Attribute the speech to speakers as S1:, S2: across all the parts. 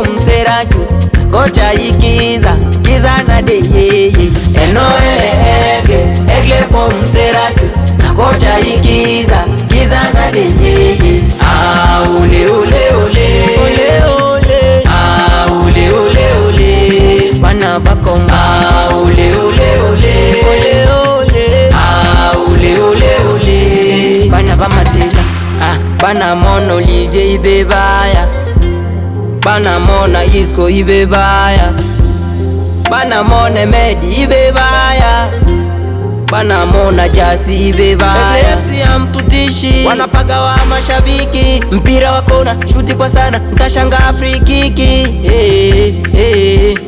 S1: from Syracuse, kocha ikiza, kiza na de ye. Eno egle from Syracuse, kocha ikiza, kiza na de ye. Ah ole ole ole ole ole, ah ole ole ole, bana bakomba. Ah ole ole ole ole ole, ah ole ole ole, bana bamatela. Ah bana mon Olivier ibebaya, bana mona Isco ibebaya, bana mona Medi ibebaya, bana mona Jasi ibebaya. FC amtutishi, wanapaga wa mashabiki, mpira wakona shuti kwa sana, mtashanga Afrikiki.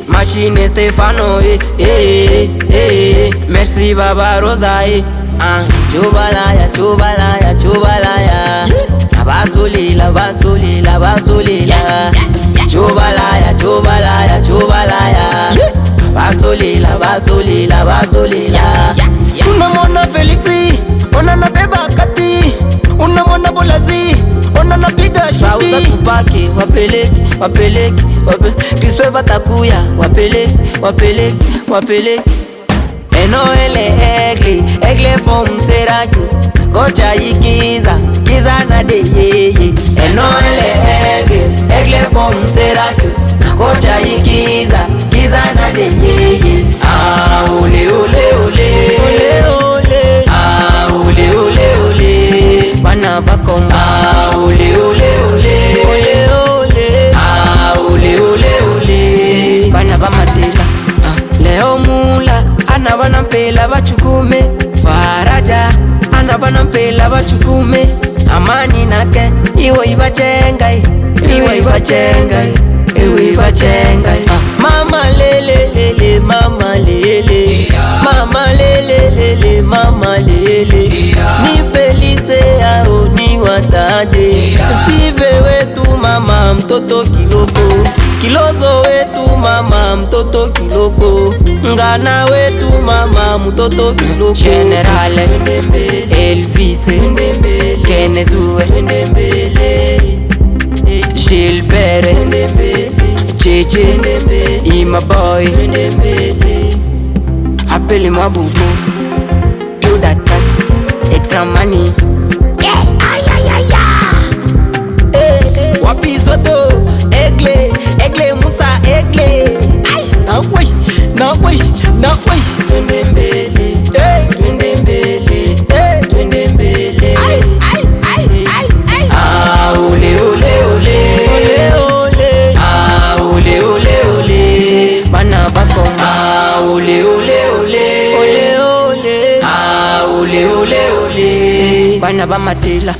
S1: Machine Stefano merci Baba Rosa. Chubalaya chubalaya chubalaya, abasulila basulila basulila, chubalaya chubalaya chubalaya, basulila basulila basulila. Unamwona Felixi, ona nabeba kati, unamwona Bolazi, ona napiga shuti. Bauza tupake, wapeleke, wapeleke, Kiswe batakuya, wapeleke, wapeleke, wapeleke. Eno egle from Syracuse, kocha ikiza, kiza na de ye. Eno egle from Syracuse, kocha ikiza, kiza na de ye. Ah ole ole ole ole ole, ah ole ole ole, bana bakomba. Ah ole ole ole ole ole, ah ole ole ole, bana bamatela. Leo Mula anabana mpela bachukume, Faraja anabana mpela bachukume, Amani nake iwe ibachenga, iwe ibachenga, iwe ibachenga. Mama lele lele mama lele, mama lele lele mama lele, nipe liste yao ni wataje. Steve wetu mama mtoto kiloko, Kilozo wetu mama mtoto kiloko, Ngana wetu mama mtoto kiloko, General Elvis Kenezue Gilbert Cheche Ima boy Appelle moi Bobo Pure data extra money. Wapi Soto Egle Musa Egle. Na wait twende mbele, twende mbele, twende mbele. Ah ole ole ole ole ole, ah ole ole ole, bana bakomba. Ah ole ole ole ole ole, ah ole ole ole, bana bamatela.